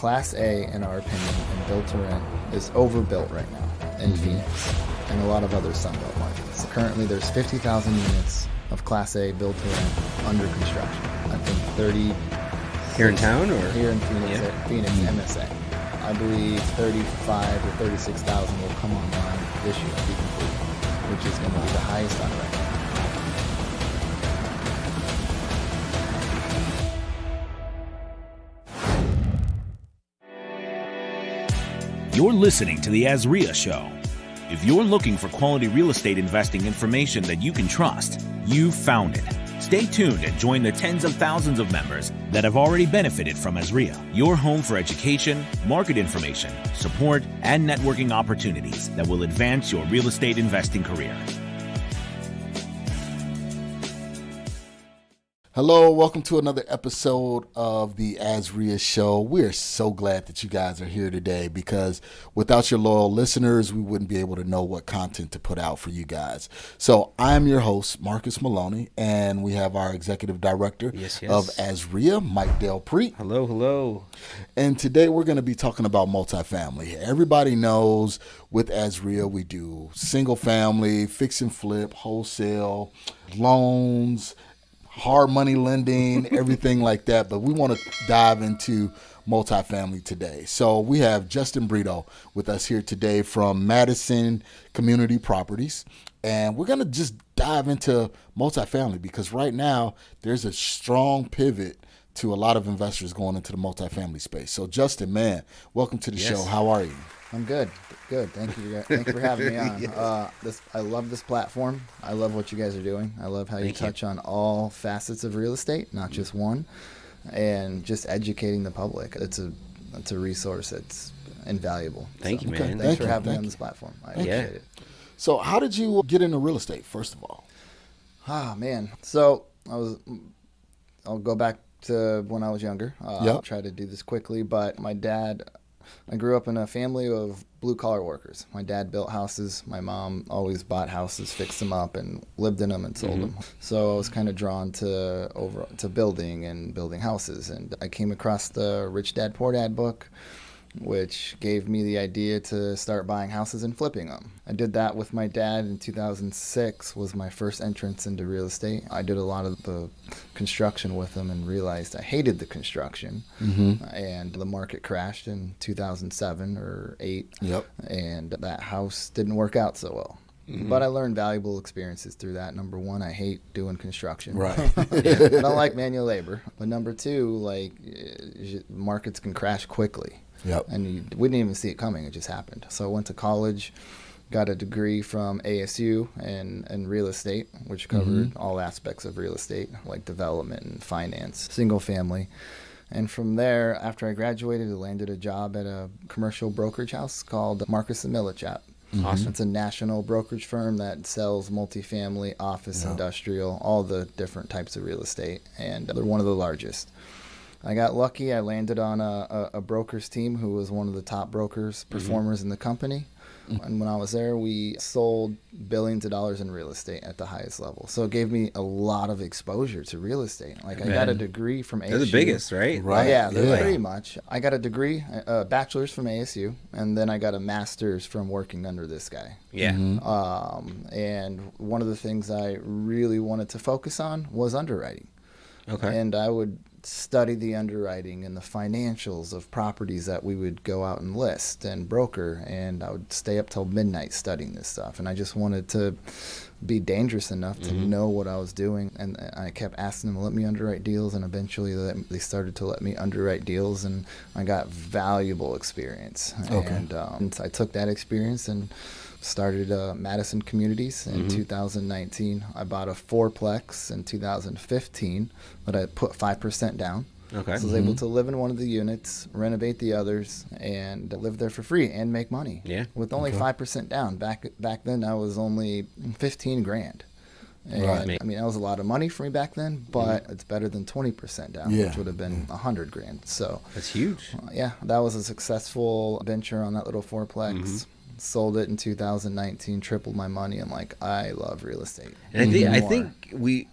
Class A, in our opinion, and built to rent is overbuilt right now in Phoenix and a lot of other Sunbelt markets. Currently, there's 50,000 units of Class A built to rent under construction. I think 30 here in town or here in Phoenix, Phoenix MSA. I believe 35 or 36,000 will come online this year to be complete, which is going to be the highest on record. You're listening to the AZREIA Show. If you're looking for quality real estate investing information that you can trust, you've found it. Stay tuned and join the tens of thousands of members that have already benefited from AZREIA, your home for education, market information, support, and networking opportunities that will advance your real estate investing career. Hello, welcome to another episode of the AZREIA Show. We're so glad that you guys are here today because without your loyal listeners, we wouldn't be able to know what content to put out for you guys. So I'm your host, Marcus Maloney, and we have our executive director of AZREIA, Mike Del Prete. Hello. And today we're going to be talking about multifamily. Everybody knows with AZREIA we do single family, fix and flip, wholesale, loans, hard money lending, everything like that. But we want to dive into multifamily today. So we have Justin Britto with us here today from Madison Community Properties. And we're going to just dive into multifamily because right now there's a strong pivot to a lot of investors going into the multifamily space. So Justin, man, welcome to the show. How are you? I'm good. Thank you. Thank you for having me on. I love this platform. I love what you guys are doing. I love how you touch on all facets of real estate, not just one, and just educating the public. It's a resource that's invaluable. Thank you, man. Thanks for having me on this platform. I appreciate it. So how did you get into real estate, first of all? Man. So I'll go back to when I was younger. I'll try to do this quickly, but I grew up in a family of blue-collar workers. My dad built houses. My mom always bought houses, fixed them up, and lived in them and sold them. So I was kind of drawn to building houses. And I came across the Rich Dad, Poor Dad book, which gave me the idea to start buying houses and flipping them. I did that with my dad in 2006 was my first entrance into real estate. I did a lot of the construction with him and realized I hated the construction. And the market crashed in 2007 or 8. And that house didn't work out so well. But I learned valuable experiences through that. Number one, I hate doing construction. Right. I don't like manual labor. But number two, markets can crash quickly. And we didn't even see it coming. It just happened. So I went to college, got a degree from ASU in real estate, which covered all aspects of real estate, like development and finance, single family. And from there, after I graduated, I landed a job at a commercial brokerage house called Marcus Maloney. Awesome. It's a national brokerage firm that sells multifamily, office, industrial, all the different types of real estate. And they're one of the largest. I got lucky. I landed on a broker's team who was one of the top brokers, performers in the company. And when I was there, we sold billions of dollars in real estate at the highest level. So it gave me a lot of exposure to real estate. I got a degree from ASU. They're the biggest, right? Yeah, pretty much. I got a degree, a bachelor's from ASU, and then I got a master's from working under this guy. And one of the things I really wanted to focus on was underwriting. And I would study the underwriting and the financials of properties that we would go out and list and broker, and I would stay up till midnight studying this stuff. And I just wanted to be dangerous enough to know what I was doing. And I kept asking them to let me underwrite deals, and eventually they started to let me underwrite deals, and I got valuable experience. And I took that experience and started Madison Communities in 2019. I bought a fourplex in 2015, but I put 5% down. So I was able to live in one of the units, renovate the others, and live there for free and make money. With only 5% down. Back then, I was only $15,000. And I mean, that was a lot of money for me back then, but it's better than 20% down, which would have been $100,000. So that's huge. That was a successful venture on that little fourplex. Sold it in 2019, tripled my money. I'm like, I love real estate. And I think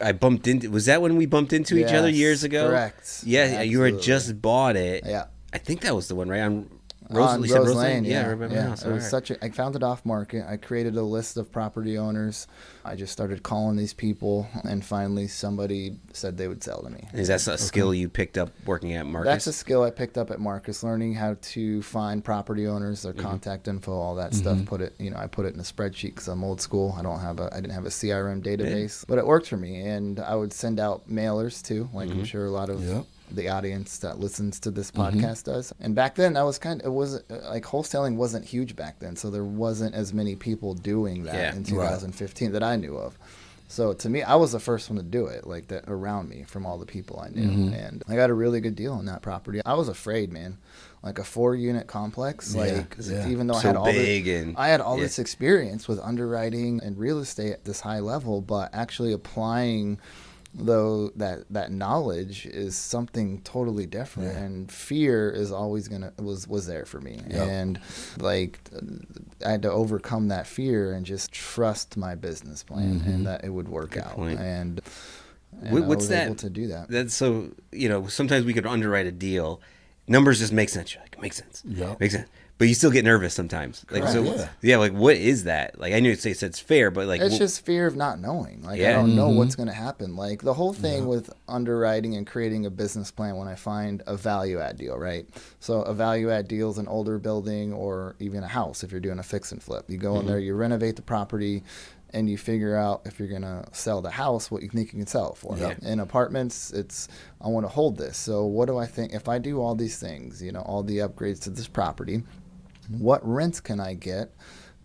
I bumped into, was that when we bumped into each other years ago? Correct. Yeah, Absolutely. you had just bought it. I think that was the one, right? On On you said Rose Lane? Lane, Yeah, I yeah, remember yeah. now. It All was right. such a. I found it off market. I created a list of property owners. I just started calling these people, and finally somebody said they would sell to me. Is that a skill you picked up working at Marcus? That's a skill I picked up at Marcus, learning how to find property owners, their contact info, all that stuff. Put it, I put it in a spreadsheet because I'm old school. I didn't have a CRM database, but it worked for me. And I would send out mailers too, like I'm sure a lot of the audience that listens to this podcast does. And back then, it wasn't like wholesaling wasn't huge back then, so there wasn't as many people doing that in 2015 that I knew of. So to me, I was the first one to do it, like that around me from all the people I knew. And I got a really good deal on that property. I was afraid, man. Like a 4-unit complex, even though I had all this experience with underwriting and real estate at this high level, but actually applying that knowledge is something totally different, and fear is always was there for me, and like I had to overcome that fear and just trust my business plan and that it would work out. And what's I was that? able to do that. That's so sometimes we could underwrite a deal, numbers just make sense. You're like, it makes sense. Yeah, makes sense. But you still get nervous sometimes. Like, like what is that? Like, I knew it's fair, but like it's just fear of not knowing. Like, I don't know what's going to happen. Like the whole thing with underwriting and creating a business plan, when I find a value add deal, right? So a value add deal is an older building or even a house. If you're doing a fix and flip, you go in there, you renovate the property, and you figure out if you're going to sell the house, what you think you can sell it for. In apartments, I want to hold this. So what do I think? If I do all these things, all the upgrades to this property, what rents can I get,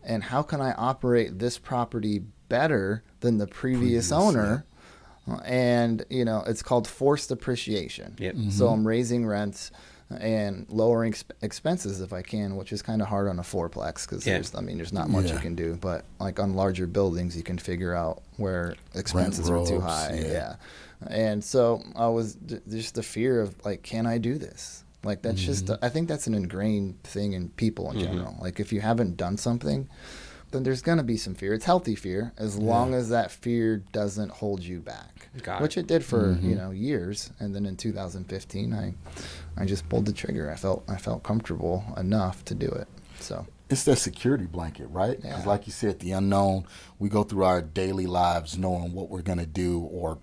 and how can I operate this property better than the previous owner? And it's called forced appreciation. So I'm raising rents and lowering expenses if I can, which is kind of hard on a fourplex because there's not much you can do. But like on larger buildings, you can figure out where expenses are too high. And so I was just the fear of like, can I do this? Like that's just, I think that's an ingrained thing in people in general. Like if you haven't done something, then there's going to be some fear. It's healthy fear as long as that fear doesn't hold you back, which it did for, years. And then in 2015, I just pulled the trigger. I felt comfortable enough to do it. So it's that security blanket, right? Because like you said, the unknown, we go through our daily lives knowing what we're going to do, or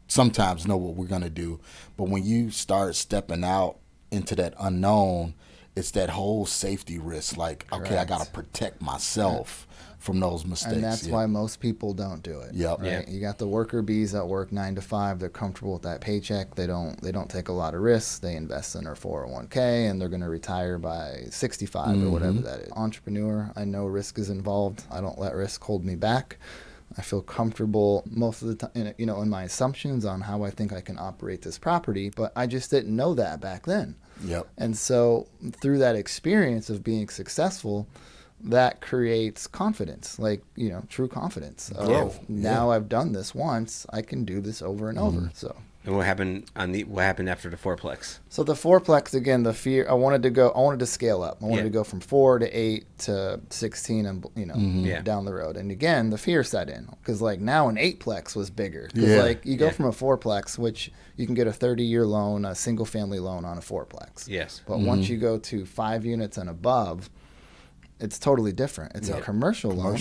sometimes know what we're going to do. But when you start stepping out into that unknown, it's that whole safety risk. Like, okay, I got to protect myself from those mistakes. And that's why most people don't do it. Right? You got the worker bees that work 9 to 5. They're comfortable with that paycheck. They don't take a lot of risks. They invest in their 401k, and they're going to retire by 65 or whatever that is. Entrepreneur, I know risk is involved. I don't let risk hold me back. I feel comfortable most of the time, in my assumptions on how I think I can operate this property, but I just didn't know that back then. And so through that experience of being successful, that creates confidence, like, true confidence. Now I've done this once, I can do this over and over. So. And what happened after the fourplex? So the fourplex, again, the fear, I wanted to scale up. I wanted to go from 4 to 8 to 16 and, down the road. And again, the fear set in because like now an 8plex was bigger. Because like you go from a 4plex, which you can get a 30-year loan, a single family loan on a 4plex. But once you go to 5 units and above, it's totally different. It's a commercial loan,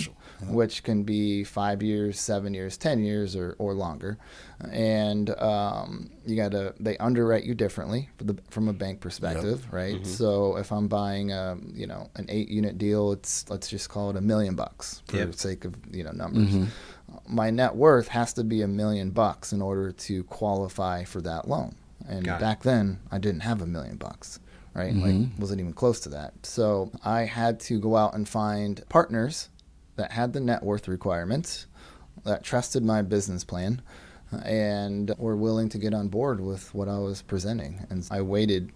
which can be 5 years, 7 years, 10 years, or longer. And they underwrite you differently from a bank perspective, right? So if I'm buying an 8-unit deal, let's just call it $1 million for the sake of numbers. My net worth has to be $1 million in order to qualify for that loan. And back then, I didn't have $1 million. Right? Like wasn't even close to that. So I had to go out and find partners that had the net worth requirements, that trusted my business plan, and were willing to get on board with what I was presenting. And I waited,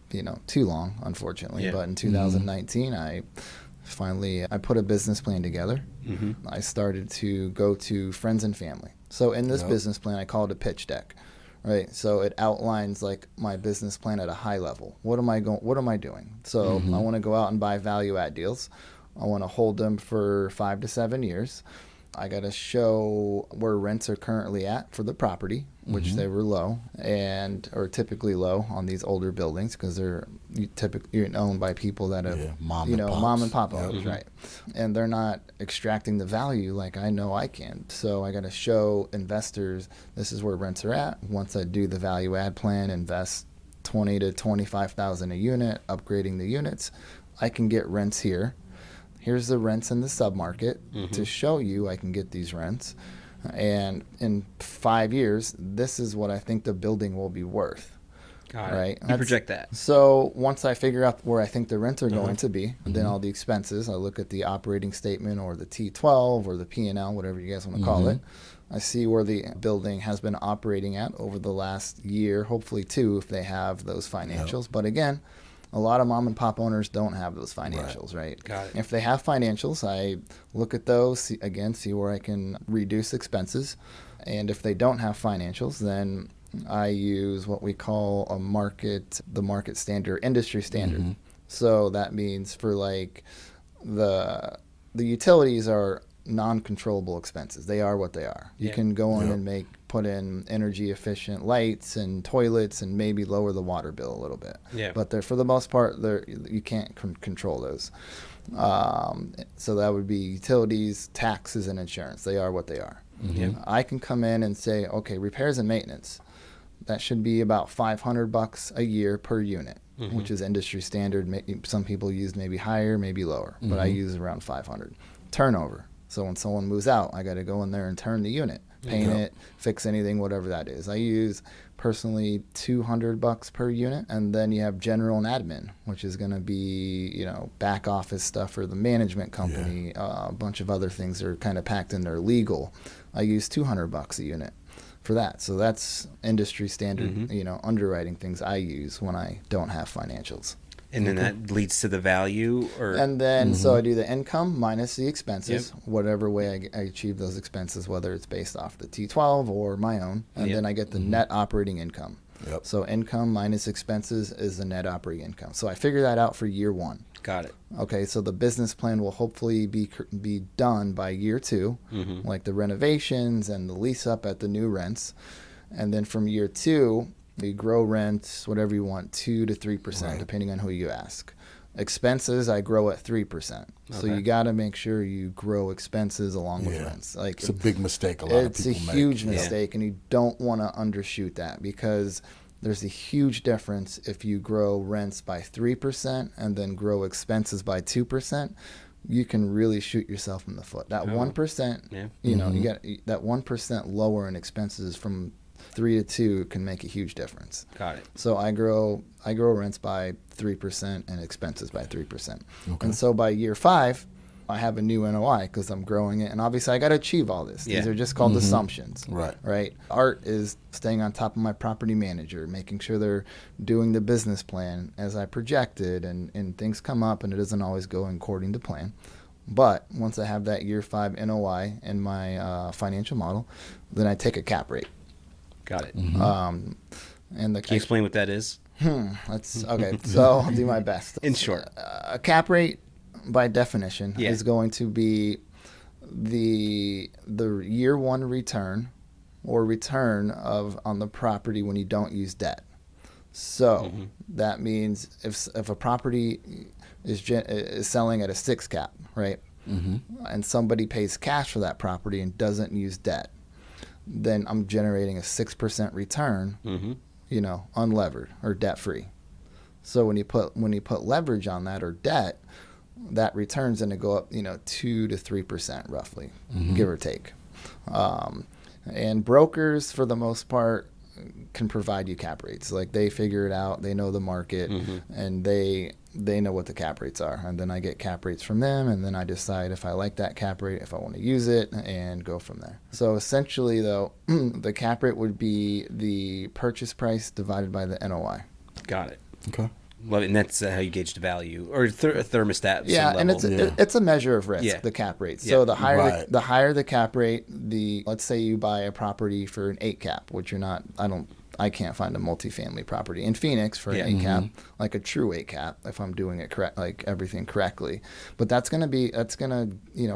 too long, unfortunately. But in 2019, I put a business plan together. I started to go to friends and family. So in this business plan, I call it a pitch deck. Right, so it outlines like my business plan at a high level. What am I doing? So I want to go out and buy value add deals. I want to hold them for 5 to 7 years. I got to show where rents are currently at for the property, which they were low or typically low on these older buildings because they're typically owned by people that have, mom and pop owners, right? And they're not extracting the value like I know I can. So I got to show investors this is where rents are at. Once I do the value add plan, invest $20,000 to $25,000 a unit, upgrading the units, I can get rents here. Here's the rents in the submarket to show you I can get these rents. And in 5 years, this is what I think the building will be worth. Got it. Right? You project that. So once I figure out where I think the rents are going to be, and then all the expenses, I look at the operating statement or the T12 or the P&L, whatever you guys want to call it. I see where the building has been operating at over the last year, hopefully 2 if they have those financials. But again, a lot of mom and pop owners don't have those financials, right? Got it. If they have financials, I look at those, see where I can reduce expenses. And if they don't have financials, then I use what we call the market standard, industry standard. So that means for like the utilities are non-controllable expenses. They are what they are. You can go in and put in energy efficient lights and toilets and maybe lower the water bill a little bit. But for the most part, you can't control those. So that would be utilities, taxes, and insurance. They are what they are. I can come in and say, okay, repairs and maintenance. That should be about $500 a year per unit, which is industry standard. Some people use maybe higher, maybe lower, but I use around 500. Turnover. So when someone moves out, I got to go in there and turn the unit, paint it, fix anything, whatever that is. I use personally $200 per unit, and then you have general and admin, which is going to be back office stuff for the management company, a bunch of other things that are kind of packed in there. Legal, I use $200 a unit for that. So that's industry standard, underwriting things I use when I don't have financials. And then that leads to the value, and then so I do the income minus the expenses, whatever way I achieve those expenses, whether it's based off the T12 or my own, and then I get the net operating income. So income minus expenses is the net operating income. So I figure that out for year 1. Got it. Okay, so the business plan will hopefully be done by year 2, like the renovations and the lease up at the new rents, and then from year 2. You grow rents, whatever you want, 2 to 3%, depending on who you ask. Expenses, I grow at 3%. So you got to make sure you grow expenses along with rents. Like it's a big mistake. A lot of people make. It's a huge mistake, and you don't want to undershoot that because there's a huge difference if you grow rents by 3% and then grow expenses by 2%. You can really shoot yourself in the foot. That 1%, you get that 1% lower in expenses from 3 to 2 can make a huge difference. Got it. So I grow rents by 3% and expenses by 3%. And so by year 5, I have a new NOI because I'm growing it. And obviously I got to achieve all this. These are just called assumptions. Right. Art is staying on top of my property manager, making sure they're doing the business plan as I projected, and things come up and it doesn't always go according to plan. But once I have that year 5 NOI in my financial model, then I take a cap rate. Got it. And can you explain what that is? That's okay. So I'll do my best. In short, a cap rate, by definition, is going to be the year 1 return or return on the property when you don't use debt. So that means if a property is selling at a 6 cap, right, and somebody pays cash for that property and doesn't use debt, then I'm generating a 6% return, unlevered or debt free. So when you put leverage on that or debt, that return's going to go up, 2 to 3% roughly, give or take. And brokers, for the most part, can provide you cap rates. Like they figure it out, they know the market, and they know what the cap rates are. And then I get cap rates from them, and then I decide if I like that cap rate, if I want to use it, and go from there. So essentially, though, the cap rate would be the purchase price divided by the NOI. Got it. Okay. Love it. And that's how you gauge the value or a thermostat. Yeah, and it's a measure of risk, the cap rate. So the higher the cap rate, let's say you buy a property for an 8 cap, which I I can't find a multifamily property in Phoenix for an 8 cap, like a true 8 cap, if I'm doing it correct, like everything correctly. But that's gonna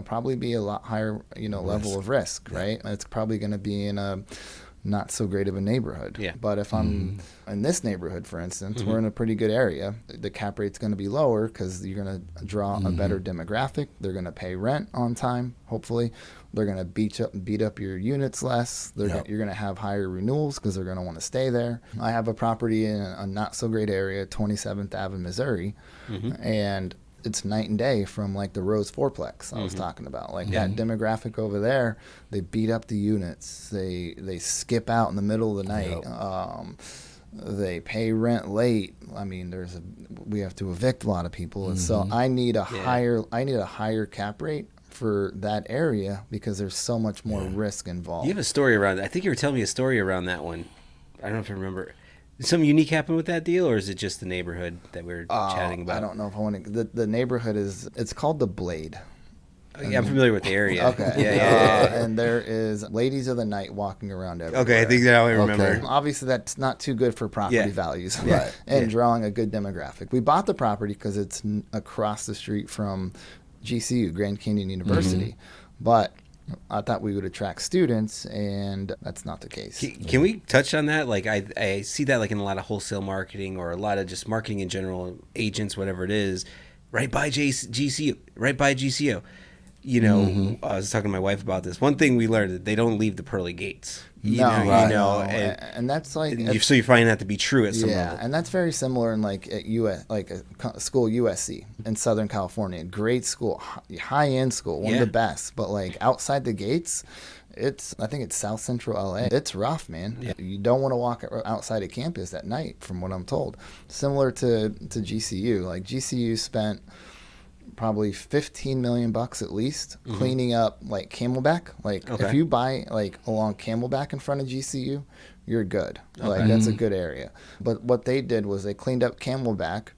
probably be a lot higher, level of risk, right? It's probably gonna be in a not so great of a neighborhood. Yeah. But if I'm in this neighborhood, for instance, we're in a pretty good area, the cap rate's going to be lower because you're going to draw a better demographic. They're going to pay rent on time, hopefully. They're going to beat up your units less. You're going to have higher renewals because they're going to want to stay there. I have a property in a not so great area, 27th Avenue, Missouri, and it's night and day from like the Rose Fourplex I was talking about. Like that demographic over there, they beat up the units. They skip out in the middle of the night. They pay rent late. I mean, we have to evict a lot of people, and so I need a higher cap rate for that area because there's so much more risk involved. You have a story around that. I think you were telling me a story around that one. I don't know if I remember. Did something unique happen with that deal, or is it just the neighborhood that we were chatting about? I don't know if I want to. The neighborhood it's called the Blade. Yeah, I'm familiar with the area. Okay. Yeah. And there is ladies of the night walking around everywhere. Okay, I think that's how I remember. Okay. Obviously, that's not too good for property values, right? And drawing a good demographic. We bought the property because it's across the street from GCU, Grand Canyon University, but I thought we would attract students, and that's not the case. Can we touch on that? Like, I see that like in a lot of wholesale marketing or a lot of just marketing in general, agents, whatever it is, right by GCU, right by GCU. I was talking to my wife about this. One thing we learned that they don't leave the pearly gates. And that's like so you find that to be true at some level. Yeah, and that's very similar in like at a school USC in Southern California. Great school, high end school, one of the best. But like outside the gates, I think it's South Central LA. It's rough, man. Yeah. You don't want to walk outside of campus at night, from what I'm told. Similar to GCU, like GCU spent probably $15 million at least cleaning up like Camelback. Like if you buy like along Camelback in front of GCU, you're good. Like that's a good area. But what they did was they cleaned up Camelback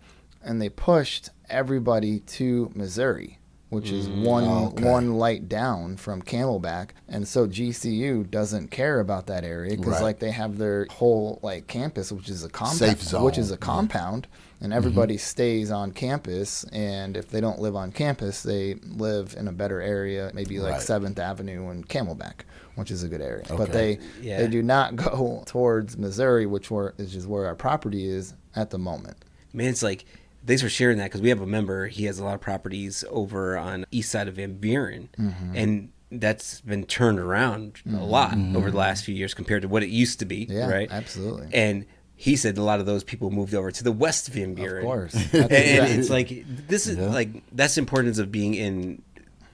and they pushed everybody to Missouri, which is one light down from Camelback. And so GCU doesn't care about that area because like they have their whole like campus, which is a compound, and everybody stays on campus. And if they don't live on campus, they live in a better area, maybe like 7th Avenue and Camelback, which is a good area. But they do not go towards Missouri, which is where our property is at the moment. Man, it's like, thanks for sharing that, because we have a member. He has a lot of properties over on east side of Van Buren, and that's been turned around a lot over the last few years compared to what it used to be. Yeah, right? Absolutely. And he said a lot of those people moved over to the West Van Buren. Of course. And it's like, this is like, that's the importance of being in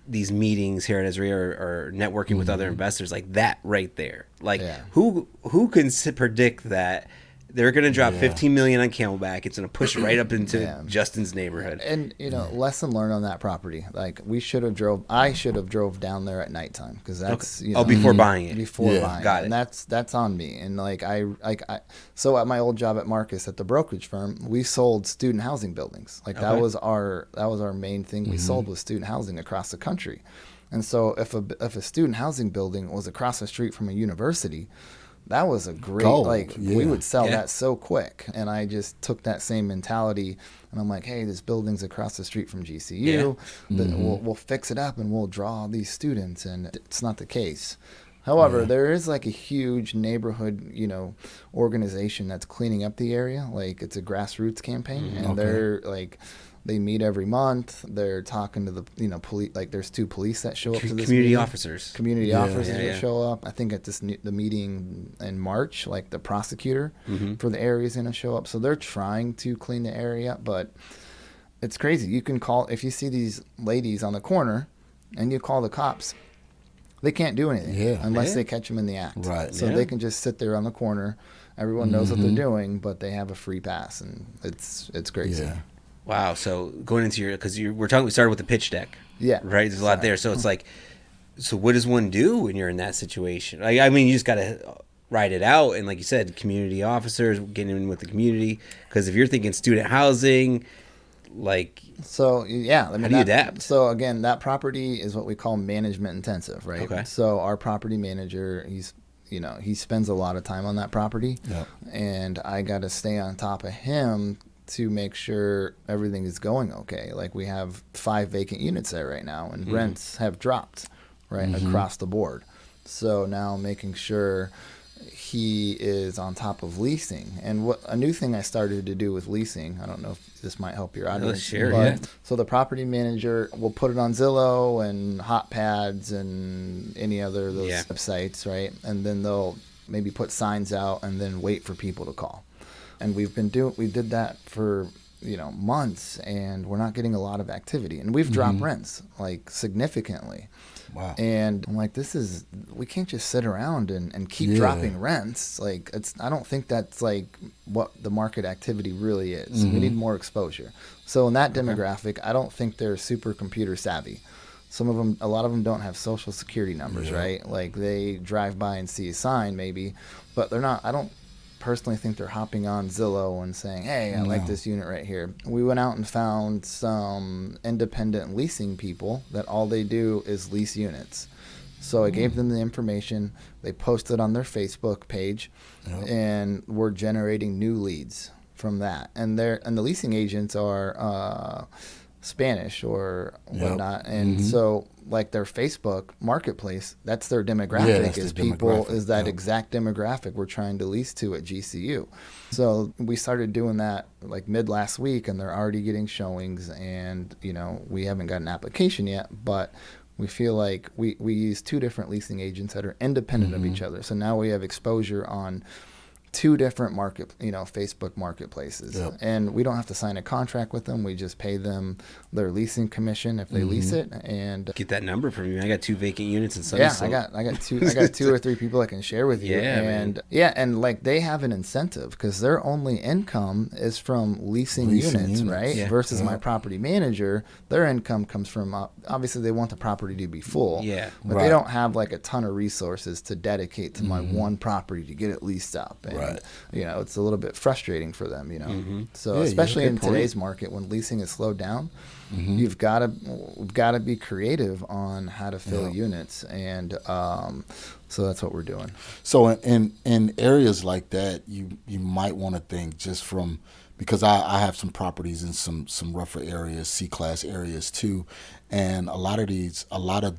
these meetings here at AZREIA or networking with other investors, like that right there. Like who can predict that they're going to drop $15 million on Camelback? It's going to push right up into Justin's neighborhood. And lesson learned on that property. Like I should have drove down there at nighttime because that's before buying it. Got it. And that's on me. And so at my old job at Marcus at the brokerage firm, we sold student housing buildings. Like that was our main thing. We sold was student housing across the country. And so if a student housing building was across the street from a university, that was a great we would sell that so quick. And I just took that same mentality and I'm like, hey, this building's across the street from GCU, but we'll fix it up and we'll draw these students. And it's not the case. However, there is like a huge neighborhood, organization that's cleaning up the area. Like it's a grassroots campaign, and they're like, they meet every month. They're talking to the, police. Like there's 2 police that show up to this community meeting. officers. Community officers that show up. I think at the meeting in March, like the prosecutor for the area is going to show up. So they're trying to clean the area, but it's crazy. You can call if you see these ladies on the corner, and you call the cops. They can't do anything unless they catch them in the act. Right. So they can just sit there on the corner. Everyone knows what they're doing, but they have a free pass, and it's crazy. Yeah. Wow. So going into we started with the pitch deck. Yeah. Right. There's a lot there. So it's like, so what does one do when you're in that situation? I mean, you just got to ride it out. And like you said, community officers, getting in with the community. Because if you're thinking student housing, how do you adapt? So again, that property is what we call management intensive, right? Okay. So our property manager, he spends a lot of time on that property, Yep. and I got to stay on top of him to make sure everything is going okay. Like we have 5 vacant units there right now, and rents have dropped across the board. So now making sure he is on top of leasing. And what a new thing I started to do with leasing, I don't know if this might help your audience. Sure, yeah. So the property manager will put it on Zillow and Hotpads and any other of those websites, right? And then they'll maybe put signs out and then wait for people to call. And we did that for months, and we're not getting a lot of activity. And we've dropped rents like significantly. Wow. And I'm like, we can't just sit around and keep dropping rents. Like I don't think that's like what the market activity really is. We need more exposure. So in that demographic, I don't think they're super computer savvy. A lot of them don't have social security numbers, right? Like they drive by and see a sign maybe, but they're not, I don't personally think they're hopping on Zillow and saying, hey, I like this unit right here. We went out and found some independent leasing people that all they do is lease units. So I gave them the information. They posted on their Facebook page, and we're generating new leads from that. And the leasing agents are Spanish or whatnot. And so like their Facebook marketplace, that's their demographic, is that exact demographic we're trying to lease to at GCU. So we started doing that like mid last week, and they're already getting showings, and we haven't got an application yet, but we feel like we use 2 different leasing agents that are independent of each other. So now we have exposure on 2 different Facebook marketplaces, and we don't have to sign a contract with them. We just pay them their leasing commission if they lease it, and get that number from you. I got 2 vacant units in Sunny. I got 2 or 3 people I can share with you. And like they have an incentive because their only income is from leasing units, right? Yeah. Versus my property manager, their income comes from obviously they want the property to be full, but they don't have like a ton of resources to dedicate to my one property to get it leased up. And, it's a little bit frustrating for them, So especially in today's market when leasing is slowed down, we've got to be creative on how to fill units, and so that's what we're doing. So in areas like that, you might want to think just from, because I have some properties in some rougher areas, C-class areas too, and a lot of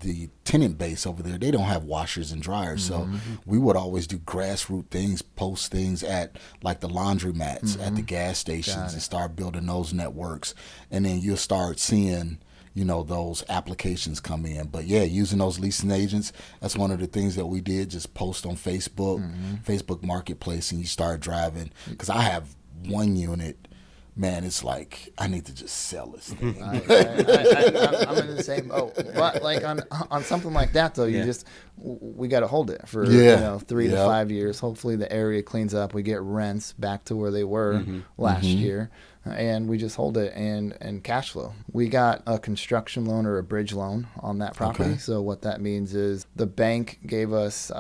the tenant base over there, they don't have washers and dryers. So we would always do grassroots things, post things at like the laundromats at the gas stations, and start building those networks, and then you'll start seeing those applications come in. But using those leasing agents, that's one of the things that we did, just post on Facebook Marketplace, and you start driving, because I have 1 unit, man, it's like I need to just sell this thing. I'm in the same boat. But like on something like that though, we got to hold it for 3 to 5 years. Hopefully the area cleans up, we get rents back to where they were last year, and we just hold it and cash flow. We got a construction loan or a bridge loan on that property. So what that means is the bank gave us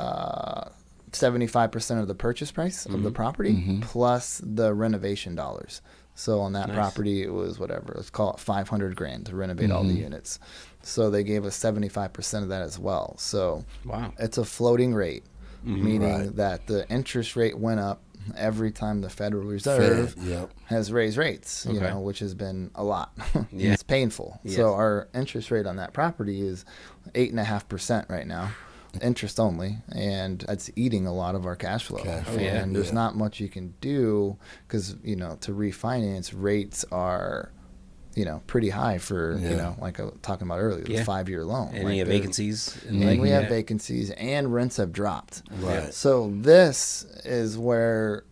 75% of the purchase price of the property plus the renovation dollars. So on that property, it was whatever, let's call it $500,000 to renovate all the units. So they gave us 75% of that as well. So it's a floating rate, meaning that the interest rate went up every time the Federal Reserve has raised rates, which has been a lot. It's painful. So our interest rate on that property is 8.5% right now. Interest only, and it's eating a lot of our cash flow. And there's not much you can do because to refinance, rates are pretty high for like I was talking about earlier, the 5-year loan. And we have vacancies. We have vacancies, and rents have dropped. So this is where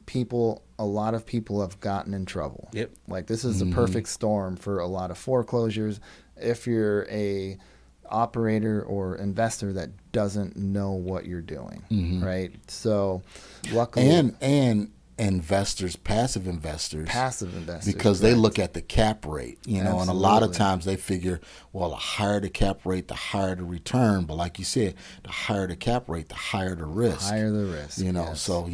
a lot of people have gotten in trouble. Like this is the perfect storm for a lot of foreclosures. If you're a operator or investor that doesn't know what you're doing, right? So luckily, and investors, passive investors, because they look at the cap rate, and a lot of times they figure, well, the higher the cap rate, the higher the return. But like you said, the higher the cap rate, the higher the risk. So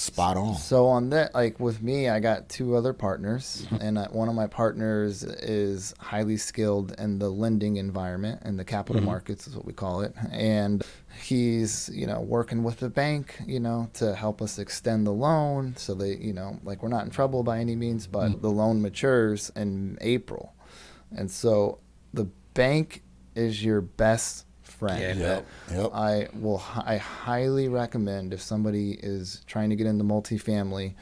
Spot on. So on that, like with me, I got two other partners, and one of my partners is highly skilled in the lending environment, and the capital markets is what we call it. And he's, working with the bank, to help us extend the loan so they, like we're not in trouble by any means, but the loan matures in April. And so the bank is your best friend. Yeah. Yep. I highly recommend, if somebody is trying to get into multifamily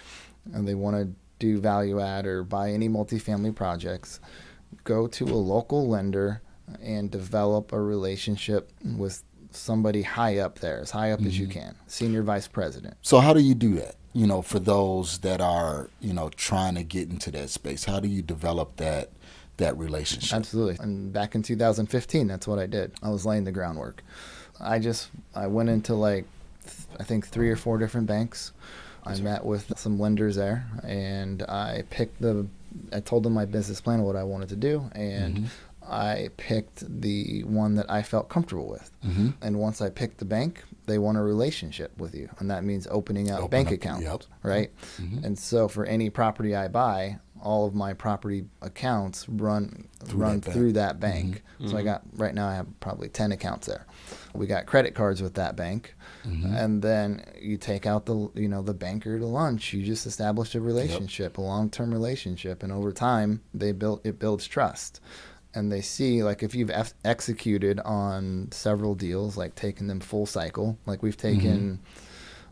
and they want to do value add or buy any multifamily projects, go to a local lender and develop a relationship with somebody high up there, as high up as you can, senior vice president. So how do you do that? For those that are, trying to get into that space, how do you develop that relationship? Absolutely. And back in 2015, that's what I did. I was laying the groundwork. I went into I think 3 or 4 different banks. I met with some lenders there, and I told them my business plan, what I wanted to do, and I picked the one that I felt comfortable with. And once I picked the bank, they want a relationship with you, and that means opening up bank accounts, right? And so for any property I buy, all of my property accounts run through that bank. So right now I have probably 10 accounts there. We got credit cards with that bank. And then you take out the banker to lunch. You just establish a relationship, a long-term relationship. And over time, it builds trust. And they see, if you've executed on several deals, like taking them full cycle, like we've taken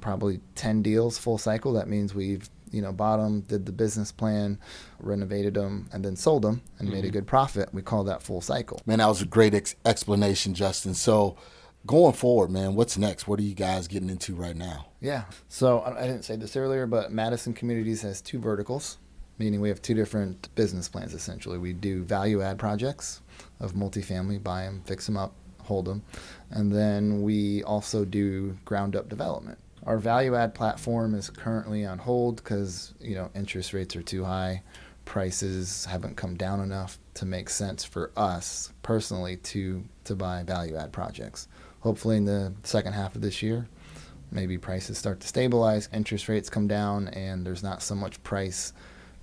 probably 10 deals full cycle. That means we've bought them, did the business plan, renovated them, and then sold them and made a good profit. We call that full cycle. Man, that was a great explanation, Justin. So going forward, man, what's next? What are you guys getting into right now? Yeah. So I didn't say this earlier, but Madison Communities has 2 verticals, meaning we have 2 different business plans, essentially. We do value add projects of multifamily, buy them, fix them up, hold them. And then we also do ground up development. Our value add platform is currently on hold because, interest rates are too high. Prices haven't come down enough to make sense for us personally to buy value add projects. Hopefully in the second half of this year, maybe prices start to stabilize, interest rates come down, and there's not so much price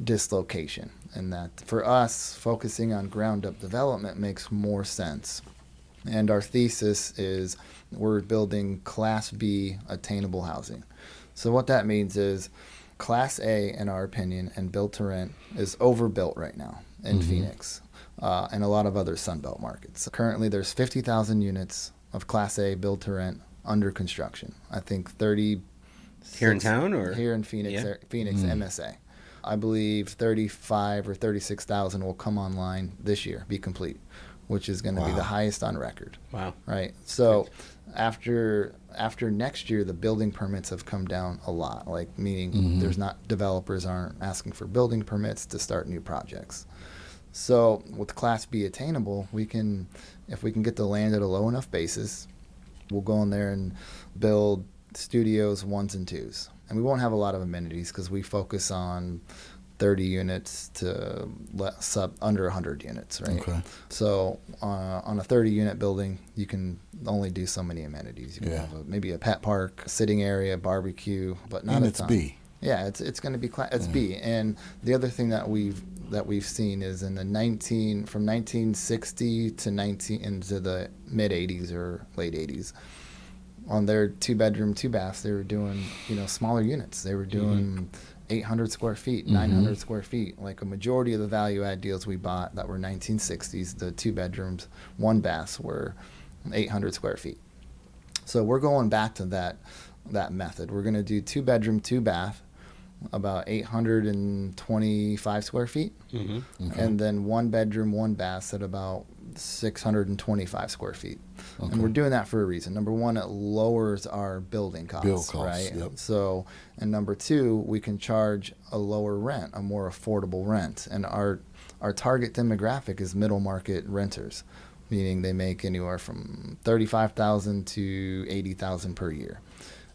dislocation. And that for us, focusing on ground up development makes more sense. And our thesis is we're building Class B attainable housing. So what that means is Class A, in our opinion, and build to rent is overbuilt right now in Phoenix and a lot of other Sunbelt markets. Currently, there's 50,000 units of Class A build to rent under construction. I think 30 here in town or here in Phoenix, Phoenix MSA. I believe 35 or 36,000 will come online this year, be complete, which is going to be the highest on record. Wow. Right. So after next year, the building permits have come down a lot, meaning developers aren't asking for building permits to start new projects. So with Class B attainable, if we can get the land at a low enough basis, we'll go in there and build studios 1s and 2s. And we won't have a lot of amenities because we focus on 30 units to under 100 units, right? Okay. So on a 30-unit building, you can only do so many amenities. You can have maybe a pet park, sitting area, barbecue, but not a ton. And it's B. Yeah, it's going to be it's B. And the other thing that we've seen is from 1960 to into the mid 80s or late 80s, on their 2-bedroom, 2-baths, they were doing smaller units. They were doing 800 square feet, 900 square feet. Like a majority of the value add deals we bought that were 1960s, the 2-bedrooms, 1-baths were 800 square feet. So we're going back to that method. We're going to do 2-bedroom, 2-bath, about 825 square feet, and then 1-bedroom, 1-bath at about 625 square feet. And we're doing that for a reason. Number one, it lowers our building costs, right? Yep. So, and number two, we can charge a lower rent, a more affordable rent. And our target demographic is middle market renters, meaning they make anywhere from $35,000 to $80,000 per year.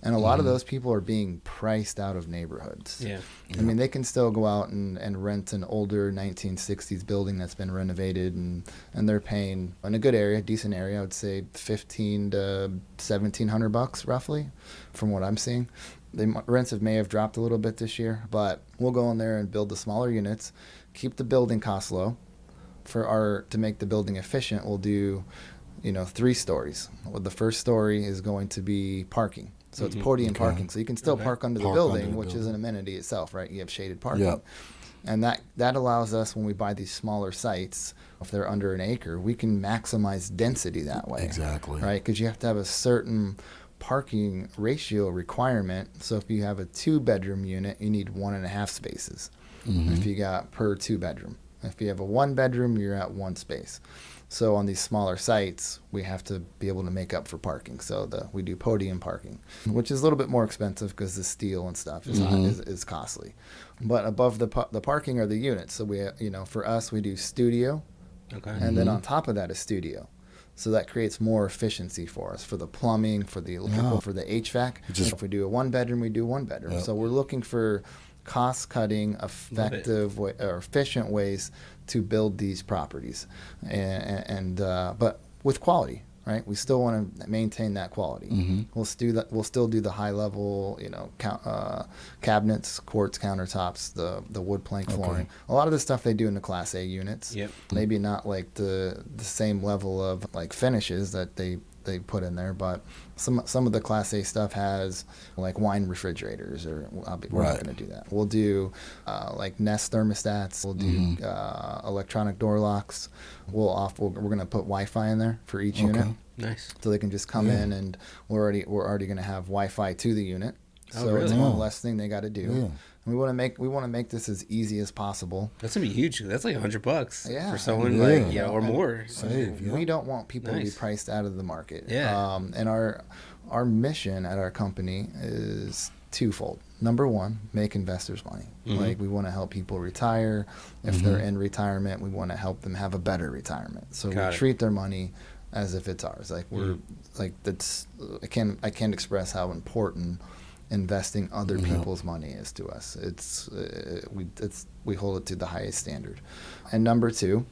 And a lot of those people are being priced out of neighborhoods. Yeah. I mean, they can still go out and rent an older 1960s building that's been renovated, and they're paying, in a good area, decent area, I would say $1,500 to $1,700 roughly, from what I'm seeing. rents may have dropped a little bit this year, but we'll go in there and build the smaller units, keep the building costs low. To make the building efficient, we'll do 3 stories. Well, the first story is going to be parking. So it's podium parking. So you can still park under the building, which is an amenity itself, right? You have shaded parking. Yep. And that allows us, when we buy these smaller sites, if they're under an acre, we can maximize density that way. Exactly. Right? Because you have to have a certain parking ratio requirement. So if you have a 2-bedroom unit, you need 1.5 spaces. If you got per 2-bedroom. If you have a 1-bedroom, you're at 1 space. So on these smaller sites, we have to be able to make up for parking. So we do podium parking, which is a little bit more expensive because the steel and stuff is costly. But above the parking are the units. So we, for us, we do studio, and then on top of that is studio. So that creates more efficiency for us, for the plumbing, for the electrical, for the HVAC. If we do a 1-bedroom, we do 1-bedroom. Yep. So we're looking for cost-cutting, effective or efficient ways to build these properties, but with quality, right? We still want to maintain that quality. We'll still do the high-level, cabinets, quartz countertops, the wood plank flooring. A lot of the stuff they do in the Class A units. Yep. Maybe not like the same level of like finishes that they put in there, but some of the Class A stuff has like wine refrigerators, or we're not going to do that. We'll do like Nest thermostats. We'll do electronic door locks. We're going to put Wi-Fi in there for each unit. Nice. So they can just come in, and we're already going to have Wi-Fi to the unit. So it's one less thing they got to do. Yeah. We want to make this as easy as possible. That's gonna be huge. That's like $100 for someone or more. We don't want people to be priced out of the market. Yeah. And our mission at our company is twofold. Number one, make investors money. Like, we want to help people retire. If they're in retirement, we want to help them have a better retirement. So we treat their money as if it's ours. Like, we're like, that's I can't express how important investing other people's money is to us. We hold it to the highest standard. And number two,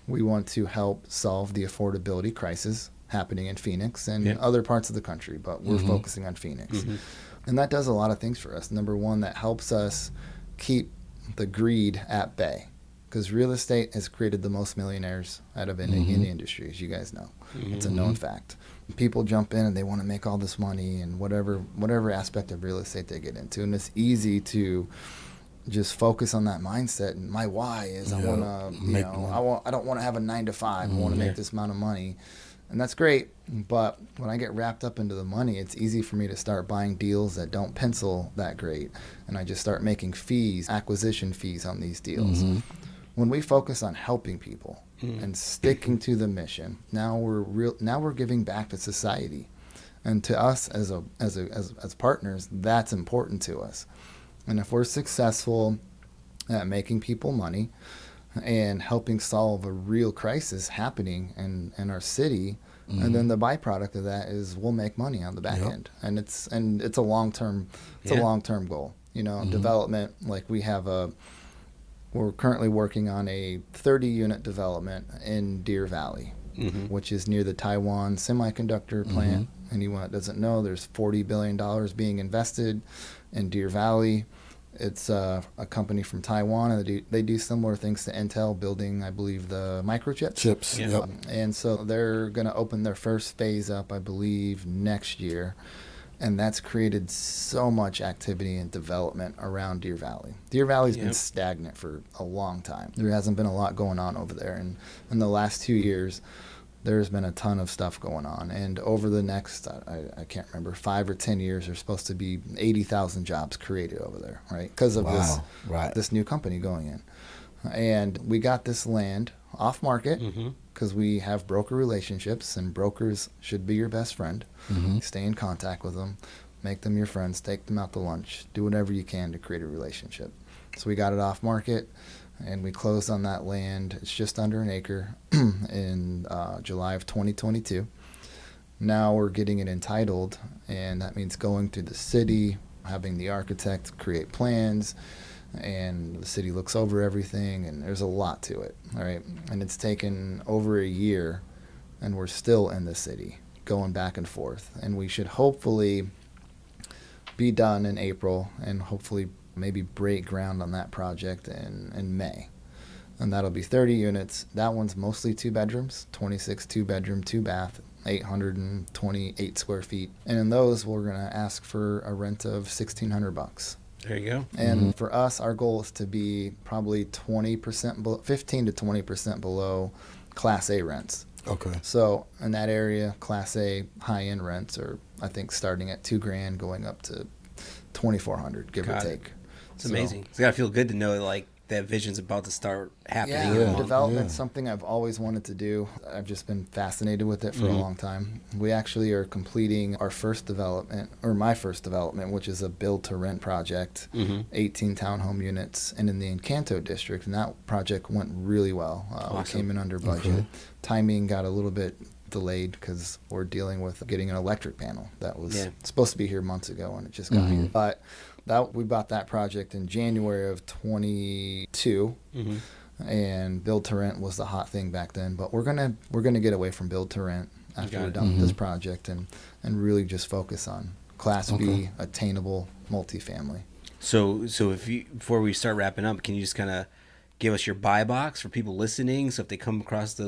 we want to help solve the affordability crisis happening in Phoenix and other parts of the country, but we're focusing on Phoenix. And that does a lot of things for us. Number one, that helps us keep the greed at bay, because real estate has created the most millionaires out of any industry, as you guys know. It's a known fact. People jump in and they want to make all this money and whatever aspect of real estate they get into, and it's easy to just focus on that mindset. And my why is I don't want to have a 9-to-5. I want to make this amount of money, and that's great. But when I get wrapped up into the money, it's easy for me to start buying deals that don't pencil that great, and I just start making acquisition fees on these deals. When we focus on helping people and sticking to the mission, now we're giving back to society, and to us as partners, that's important to us. And if we're successful at making people money and helping solve a real crisis happening in our city, and then the byproduct of that is we'll make money on the back end, and it's a long-term goal. Development, like we're currently working on a 30-unit development in Deer Valley, which is near the Taiwan semiconductor plant. Anyone that doesn't know, there's $40 billion being invested in Deer Valley. It's a company from Taiwan, and they do similar things to Intel, building, I believe, the microchips. And so they're going to open their first phase up, I believe, next year. And that's created so much activity and development around Deer Valley. Deer Valley's been stagnant for a long time. There hasn't been a lot going on over there. And in the last 2 years, there's been a ton of stuff going on. And over the next, I can't remember, 5 or 10 years, there's supposed to be 80,000 jobs created over there, right? Because of this new company going in. And we got this land off market because we have broker relationships, and brokers should be your best friend. Stay in contact with them, make them your friends, take them out to lunch, do whatever you can to create a relationship. So we got it off market, and we closed on that land. It's just under an acre in July of 2022. Now we're getting it entitled, and that means going through the city, having the architect create plans, and the city looks over everything, and there's a lot to it, all right? And it's taken over a year, and we're still in the city, going back and forth. And we should hopefully be done in April and hopefully maybe break ground on that project in May. And that'll be 30 units. That one's mostly 2 bedrooms, 26 2-bedroom, 2-bath, 828 square feet. And in those, we're going to ask for a rent of $1,600. There you go. And for us, our goal is to be probably 20%, 15 to 20% below Class A rents. Okay. So in that area, Class A high-end rents are, I think, starting at $2,000, going up to $2,400, give or take. It's amazing. It's gotta feel good to know like that vision's about to start happening. Yeah, development's something I've always wanted to do. I've just been fascinated with it for a long time. We actually are completing our first development, or my first development, which is a build-to-rent project, 18 townhome units, and in the Encanto district. And that project went really well. We came in under budget. Timing got a little bit delayed because we're dealing with getting an electric panel that was supposed to be here months ago, and it just got here. But we bought that project in January of 22, and build to rent was the hot thing back then. But we're gonna get away from build to rent after we're done with this project and really just focus on Class B attainable multifamily. So before we start wrapping up, can you just kind of give us your buy box for people listening? So if they come across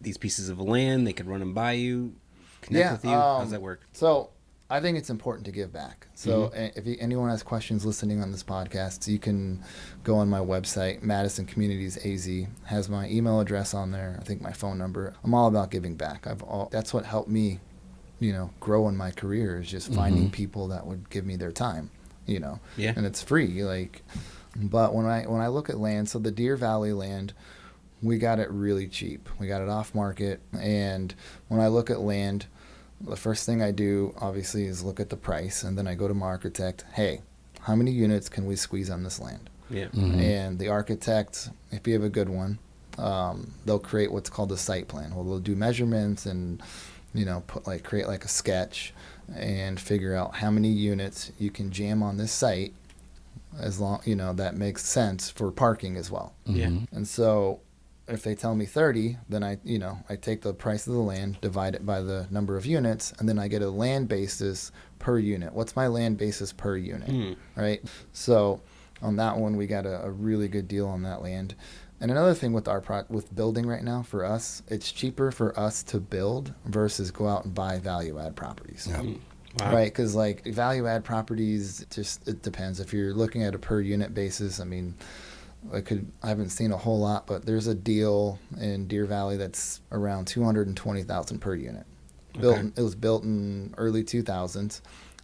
these pieces of land, they can run them by you, connect with you. How does that work? So I think it's important to give back. So if anyone has questions listening on this podcast, you can go on my website, Madison Communities AZ, has my email address on there. I think my phone number. I'm all about giving back. That's what helped me, grow in my career, is just finding people that would give me their time, and it's free. But when I look at land, so the Deer Valley land, we got it really cheap. We got it off market. And when I look at land, the first thing I do, obviously, is look at the price, and then I go to my architect. Hey, how many units can we squeeze on this land? Yeah. And the architect, if you have a good one, they'll create what's called a site plan. Well, they'll do measurements and, create like a sketch and figure out how many units you can jam on this site, as long, that makes sense for parking as well. Yeah. And so if they tell me 30, then I take the price of the land, divide it by the number of units, and then I get a land basis per unit. What's my land basis per unit, right? So on that one, we got a really good deal on that land. And another thing with with building right now, for us, it's cheaper for us to build versus go out and buy value-add properties. Yeah. Wow. Right, because value-add properties, it depends. If you're looking at a per unit basis, I haven't seen a whole lot, but there's a deal in Deer Valley that's around $220,000 per unit. It was built in early 2000s.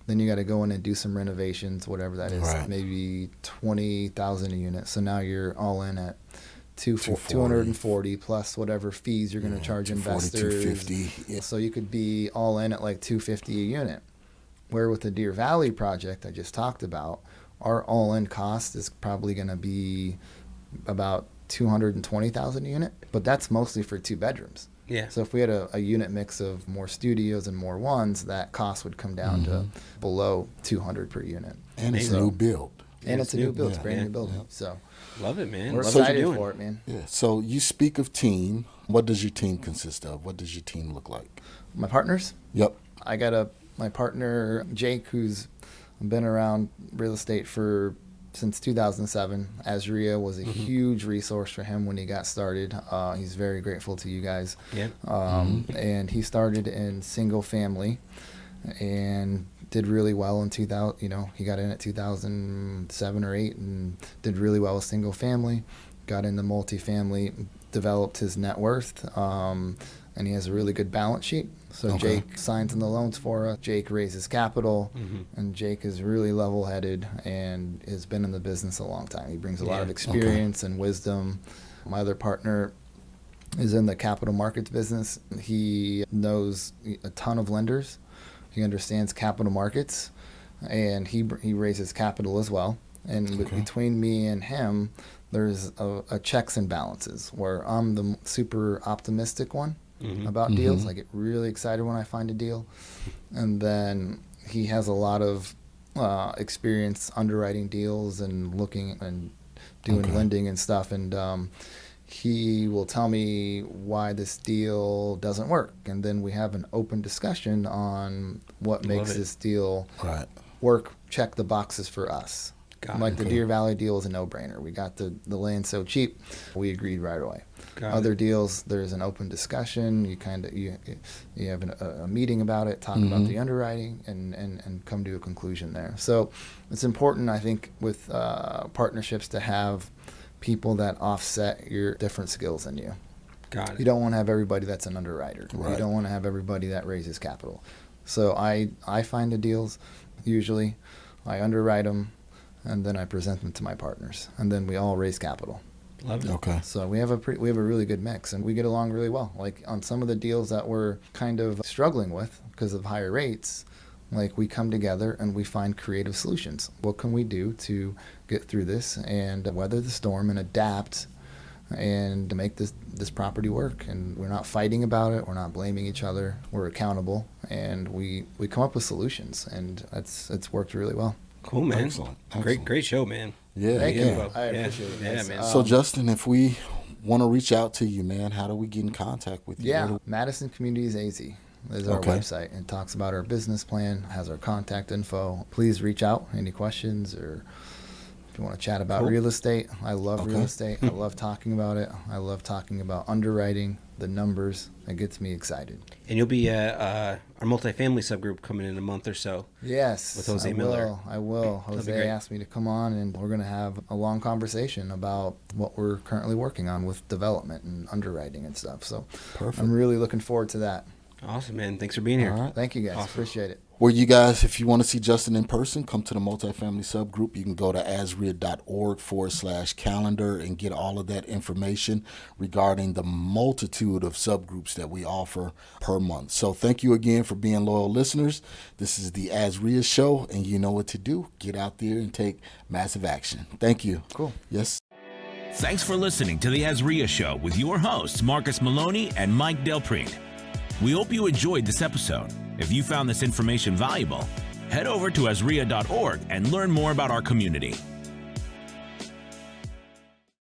Then you got to go in and do some renovations, whatever that is, maybe $20,000 a unit. So now you're all in at 240 plus whatever fees you're going to charge investors. $250. Yeah. So you could be all in at like $250 a unit. Where with the Deer Valley project I just talked about, our all-in cost is probably going to be about $220,000 a unit, but that's mostly for 2 bedrooms. Yeah. So if we had a unit mix of more studios and more ones, that cost would come down to below $200 per unit. And it's a new build. And it's a new build. It's a brand new building. Yeah. So love it, man. We're excited for it, man. Yeah. So you speak of team. What does your team consist of? What does your team look like? My partners? Yep. I got my partner, Jake, who's been around real estate since 2007. AZREIA was a huge resource for him when he got started. He's very grateful to you guys. Yeah. And he started in single family and did really well in 2000. He got in at 2007 or 8 and did really well with single family. Got into multifamily, developed his net worth, and he has a really good balance sheet. So Jake signs in the loans for us. Jake raises capital, and Jake is really level-headed and has been in the business a long time. He brings a lot of experience and wisdom. My other partner is in the capital markets business. He knows a ton of lenders. He understands capital markets, and he raises capital as well. And between me and him, there's a checks and balances where I'm the super optimistic one about deals. I get really excited when I find a deal. And then he has a lot of experience underwriting deals and looking and doing lending and stuff. And he will tell me why this deal doesn't work. And then we have an open discussion on what makes this deal work check the boxes for us. Like the Deer Valley deal is a no-brainer. We got the land so cheap, we agreed right away. Other deals, there's an open discussion. You have a meeting about it, talk about the underwriting, and come to a conclusion there. So it's important, I think, with partnerships to have people that offset your different skills in you. You don't want to have everybody that's an underwriter. Right. You don't want to have everybody that raises capital. So I find the deals, usually, I underwrite them, and then I present them to my partners, and then we all raise capital. Love it. Okay. So we have a really good mix, and we get along really well. Like on some of the deals that we're kind of struggling with because of higher rates, like we come together and we find creative solutions. What can we do to get through this and weather the storm and adapt and to make this property work? And we're not fighting about it. We're not blaming each other. We're accountable, and we come up with solutions, and it's worked really well. Cool, man. Excellent. Great show, man. Yeah, Thank you. I appreciate it. Yeah, man. So, Justin, if we want to reach out to you, man, how do we get in contact with you? Yeah, Madison Communities AZ is our website. It talks about our business plan, has our contact info. Please reach out. Any questions, or if you want to chat about real estate. I love real estate. I love talking about it. I love talking about underwriting, the numbers. It gets me excited. And you'll be at our multifamily subgroup coming in a month or so. Yes. With Jose Miller. I will. Jose asked me to come on, and we're going to have a long conversation about what we're currently working on with development and underwriting and stuff. So perfect. I'm really looking forward to that. Awesome, man. Thanks for being here. All right. Thank you, guys. Awesome. Appreciate it. Well, you guys, if you want to see Justin in person, come to the multifamily subgroup. You can go to AZREIA.org/calendar and get all of that information regarding the multitude of subgroups that we offer per month. So thank you again for being loyal listeners. This is the AZREIA Show, and you know what to do. Get out there and take massive action. Thank you. Cool. Yes. Thanks for listening to the AZREIA Show with your hosts, Marcus Maloney and Mike Del Prete. We hope you enjoyed this episode. If you found this information valuable, head over to AZREIA.org and learn more about our community.